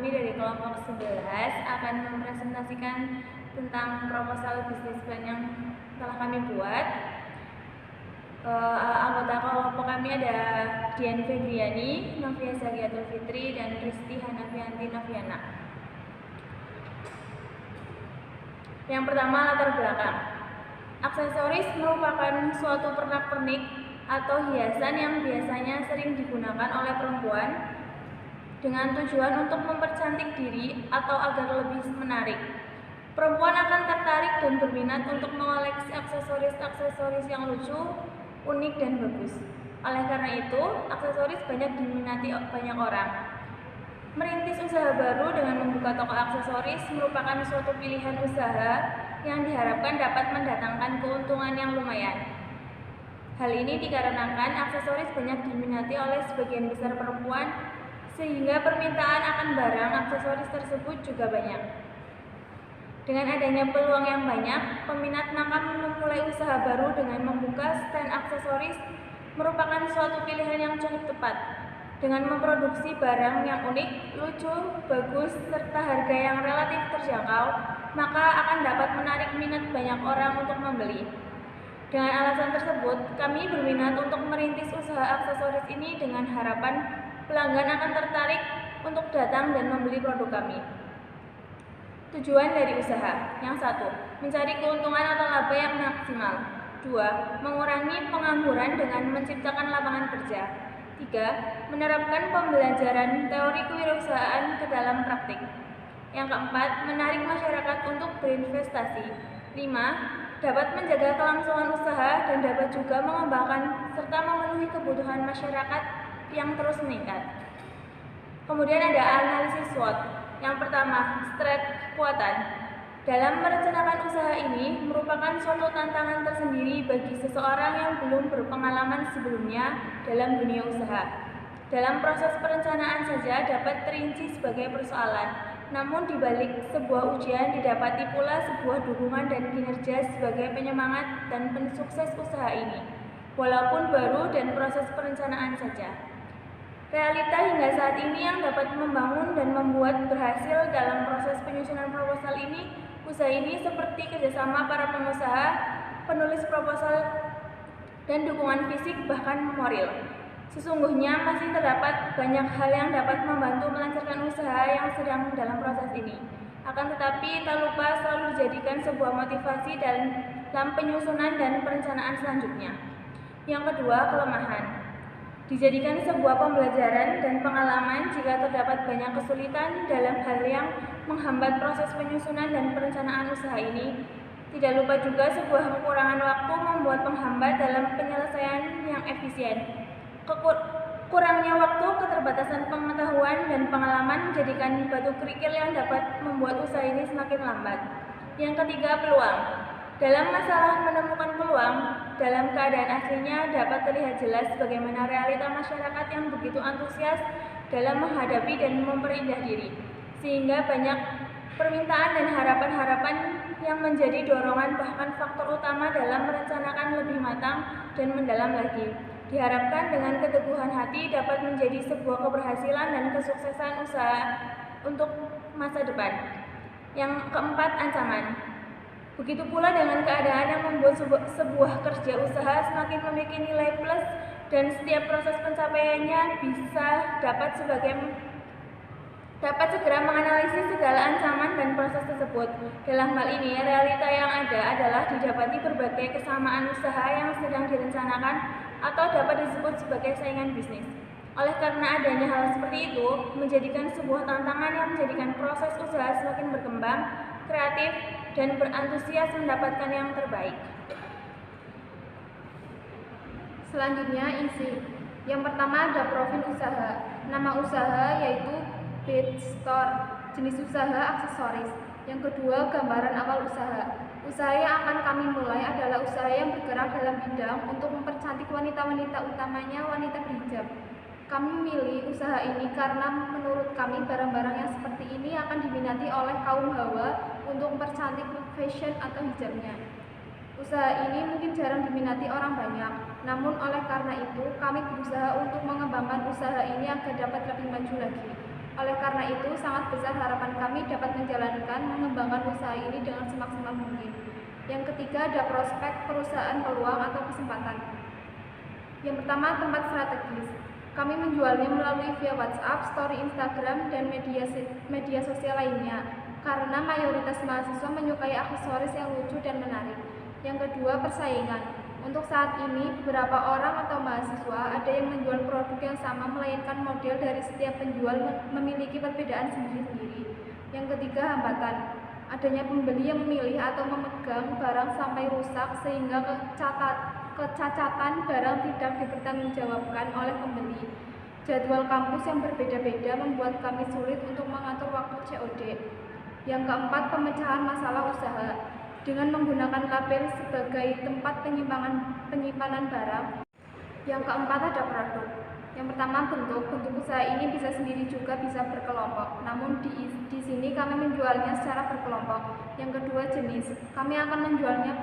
kami dari kelompok 11 akan mempresentasikan tentang proposal bisnis plan yang telah kami buat. Anggota kelompok kami ada Dian Febriani, Novia Zakiatul Fitri, dan Risti Hanafianti Noviana. Yang pertama, latar belakang. Aksesoris merupakan suatu pernak-pernik atau hiasan yang biasanya sering digunakan oleh perempuan dengan tujuan untuk mempercantik diri atau agar lebih menarik. Perempuan akan tertarik dan berminat untuk mengoleksi aksesoris yang lucu, unik, dan bagus. Oleh karena itu, aksesoris banyak diminati banyak orang. Merintis usaha baru dengan membuka toko aksesoris merupakan suatu pilihan usaha yang diharapkan dapat mendatangkan keuntungan yang lumayan. Hal ini dikarenakan aksesoris banyak diminati oleh sebagian besar perempuan, sehingga permintaan akan barang aksesoris tersebut juga banyak. Dengan adanya peluang yang banyak, peminat maka memulai usaha baru dengan membuka stand aksesoris merupakan suatu pilihan yang cukup tepat. Dengan memproduksi barang yang unik, lucu, bagus, serta harga yang relatif terjangkau, maka akan dapat menarik minat banyak orang untuk membeli. Dengan alasan tersebut, kami berminat untuk merintis usaha aksesoris ini dengan harapan pelanggan akan tertarik untuk datang dan membeli produk kami. Tujuan dari usaha. Yang 1. Mencari keuntungan atau laba yang maksimal. 2. Mengurangi pengangguran dengan menciptakan lapangan kerja. 3. Menerapkan pembelajaran teori kewirausahaan ke dalam praktik. Yang keempat, menarik masyarakat untuk berinvestasi. 5. Dapat menjaga kelangsungan usaha dan dapat juga mengembangkan serta memenuhi kebutuhan masyarakat yang terus meningkat. Kemudian ada analisis SWOT. Yang pertama, strategi kekuatan. Dalam merencanakan usaha ini merupakan suatu tantangan tersendiri bagi seseorang yang belum berpengalaman sebelumnya dalam dunia usaha. Dalam proses perencanaan saja dapat terinci sebagai persoalan, namun di balik sebuah ujian didapati pula sebuah dukungan dan kinerja sebagai penyemangat dan pensukses usaha ini, walaupun baru dan proses perencanaan saja. Realita hingga saat ini yang dapat membangun dan membuat berhasil dalam proses penyusunan proposal ini, usaha ini seperti kerjasama para pengusaha, penulis proposal, dan dukungan fisik bahkan moral. Sesungguhnya masih terdapat banyak hal yang dapat membantu melancarkan usaha yang sedang dalam proses ini. Akan tetapi tak lupa selalu dijadikan sebuah motivasi dalam penyusunan dan perencanaan selanjutnya. Yang kedua, kelemahan. Dijadikan sebuah pembelajaran dan pengalaman jika terdapat banyak kesulitan dalam hal yang menghambat proses penyusunan dan perencanaan usaha ini. Tidak lupa juga sebuah kekurangan waktu membuat penghambat dalam penyelesaian yang efisien. Kurangnya waktu, keterbatasan pengetahuan dan pengalaman menjadikan batu kerikil yang dapat membuat usaha ini semakin lambat. Yang ketiga, peluang. Dalam masalah menemukan peluang, dalam keadaan aslinya dapat terlihat jelas bagaimana realita masyarakat yang begitu antusias dalam menghadapi dan memperindah diri, sehingga banyak permintaan dan harapan-harapan yang menjadi dorongan bahkan faktor utama dalam merencanakan lebih matang dan mendalam lagi. Diharapkan dengan keteguhan hati dapat menjadi sebuah keberhasilan dan kesuksesan usaha untuk masa depan. Yang keempat, ancaman. Begitu pula dengan keadaan yang membuat sebuah kerja usaha semakin memiliki nilai plus dan setiap proses pencapaiannya dapat segera menganalisis segala ancaman dan proses tersebut. Dalam hal ini, realita yang ada adalah didapati berbagai kesamaan usaha yang sedang direncanakan atau dapat disebut sebagai saingan bisnis. Oleh karena adanya hal seperti itu, menjadikan sebuah tantangan yang menjadikan proses usaha semakin berkembang, kreatif, dan berantusias mendapatkan yang terbaik. Selanjutnya isi. Yang pertama ada profil usaha. Nama usaha yaitu Bead Store, jenis usaha aksesoris. Yang kedua, gambaran awal usaha. Usaha yang akan kami mulai adalah usaha yang bergerak dalam bidang untuk mempercantik wanita-wanita, utamanya wanita berhijab. Kami memilih usaha ini karena menurut kami barang-barang yang seperti ini akan diminati oleh kaum hawa untuk mempercantik fashion atau hijabnya. Usaha ini mungkin jarang diminati orang banyak, namun oleh karena itu kami berusaha untuk mengembangkan usaha ini agar dapat lebih maju lagi. Oleh karena itu, sangat besar harapan kami dapat menjalankan mengembangkan usaha ini dengan semaksimal mungkin. Yang ketiga, ada prospek perusahaan, peluang atau kesempatan. Yang pertama, tempat strategis. Kami menjualnya melalui via WhatsApp, story Instagram, dan media sosial lainnya, karena mayoritas mahasiswa menyukai aksesoris yang lucu dan menarik. Yang kedua, persaingan. Untuk saat ini, beberapa orang atau mahasiswa ada yang menjual produk yang sama, melainkan model dari setiap penjual memiliki perbedaan sendiri-sendiri. Yang ketiga, hambatan. Adanya pembeli yang memilih atau memegang barang sampai rusak sehingga kecacatan barang tidak dipertanggungjawabkan oleh pembeli. Jadwal kampus yang berbeda-beda membuat kami sulit untuk mengatur waktu COD. Yang keempat, pemecahan masalah usaha. Dengan menggunakan label sebagai tempat penyimpanan barang. Yang keempat, ada produk. Yang pertama, bentuk usaha ini bisa sendiri juga bisa berkelompok. Namun di sini kami menjualnya secara berkelompok. Yang kedua, jenis. Kami akan menjualnya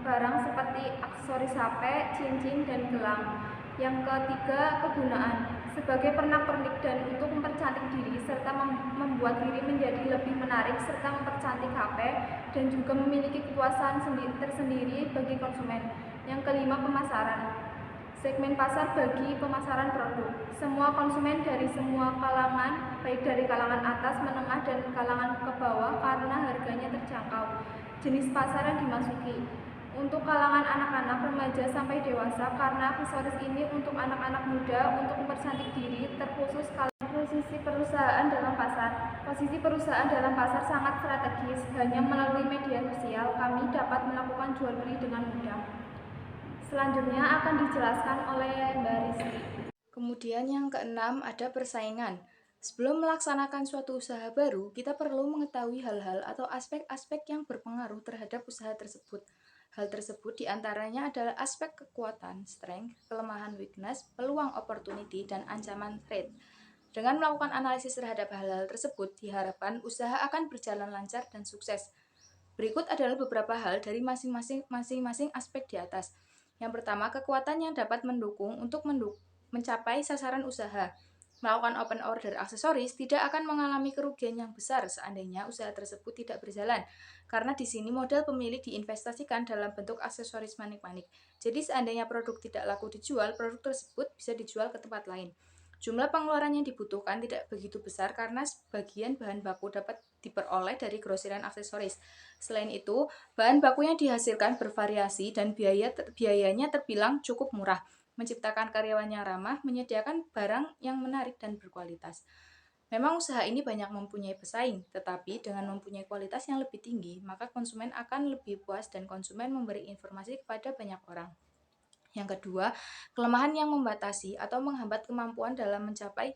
barang seperti aksesoris HP, cincin, dan gelang. Yang ketiga, kegunaan. Sebagai pernak-pernik dan untuk mempercantik diri serta membuat diri menjadi lebih menarik serta mempercantik HP dan juga memiliki kepuasan tersendiri bagi konsumen. Yang kelima, pemasaran. Segmen pasar bagi pemasaran produk. Semua konsumen dari semua kalangan, baik dari kalangan atas, menengah, dan kalangan ke bawah karena harganya terjangkau. Jenis pasar yang dimasuki. Untuk kalangan anak-anak, remaja, sampai dewasa, karena aksesoris ini untuk anak-anak muda untuk mempercantik diri, terkhusus posisi perusahaan dalam pasar. Posisi perusahaan dalam pasar sangat strategis. Hanya melalui media sosial, kami dapat melakukan jual beli dengan mudah. Selanjutnya akan dijelaskan oleh Mbak Rizky. Kemudian yang keenam ada persaingan. Sebelum melaksanakan suatu usaha baru, kita perlu mengetahui hal-hal atau aspek-aspek yang berpengaruh terhadap usaha tersebut. Hal tersebut diantaranya adalah aspek kekuatan, strength, kelemahan, weakness, peluang, opportunity, dan ancaman, threat. Dengan melakukan analisis terhadap hal-hal tersebut, diharapkan usaha akan berjalan lancar dan sukses. Berikut adalah beberapa hal dari masing-masing aspek di atas. Yang pertama, kekuatan yang dapat mendukung untuk mencapai sasaran usaha. Melakukan open order aksesoris tidak akan mengalami kerugian yang besar seandainya usaha tersebut tidak berjalan, karena di sini modal pemilik diinvestasikan dalam bentuk aksesoris manik-manik. Jadi seandainya produk tidak laku dijual, produk tersebut bisa dijual ke tempat lain. Jumlah pengeluaran yang dibutuhkan tidak begitu besar karena sebagian bahan baku dapat diperoleh dari grosiran aksesoris. Selain itu, bahan baku yang dihasilkan bervariasi dan biayanya terbilang cukup murah, menciptakan karyawan yang ramah, menyediakan barang yang menarik dan berkualitas. Memang usaha ini banyak mempunyai pesaing, tetapi dengan mempunyai kualitas yang lebih tinggi, maka konsumen akan lebih puas dan konsumen memberi informasi kepada banyak orang. Yang kedua, kelemahan yang membatasi atau menghambat kemampuan dalam mencapai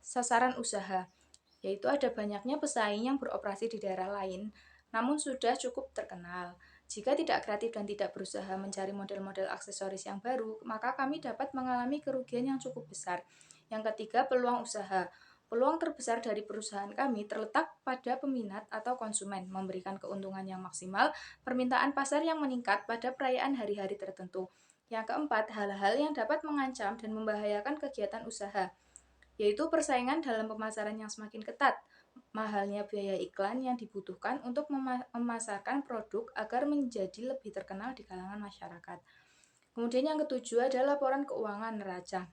sasaran usaha, yaitu ada banyaknya pesaing yang beroperasi di daerah lain, namun sudah cukup terkenal. Jika tidak kreatif dan tidak berusaha mencari model-model aksesoris yang baru, maka kami dapat mengalami kerugian yang cukup besar. Yang ketiga, peluang usaha. Peluang terbesar dari perusahaan kami terletak pada peminat atau konsumen, memberikan keuntungan yang maksimal, permintaan pasar yang meningkat pada perayaan hari-hari tertentu. Yang keempat, hal-hal yang dapat mengancam dan membahayakan kegiatan usaha, yaitu persaingan dalam pemasaran yang semakin ketat, mahalnya biaya iklan yang dibutuhkan untuk memasarkan produk agar menjadi lebih terkenal di kalangan masyarakat. Kemudian yang ketujuh adalah laporan keuangan neraca.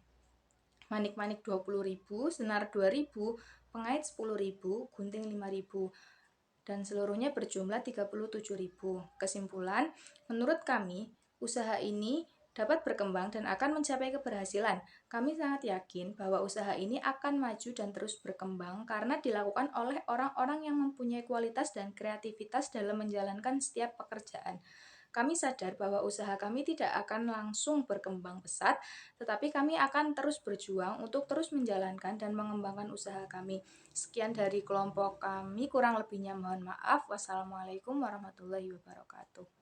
Manik-manik 20.000, senar 2.000, pengait 10.000, gunting 5.000, dan seluruhnya berjumlah 37.000. Kesimpulan, menurut kami, usaha ini dapat berkembang dan akan mencapai keberhasilan. Kami sangat yakin bahwa usaha ini akan maju dan terus berkembang karena dilakukan oleh orang-orang yang mempunyai kualitas dan kreativitas dalam menjalankan setiap pekerjaan. Kami sadar bahwa usaha kami tidak akan langsung berkembang pesat, tetapi kami akan terus berjuang untuk terus menjalankan dan mengembangkan usaha kami. Sekian dari kelompok kami, kurang lebihnya mohon maaf. Wassalamualaikum warahmatullahi wabarakatuh.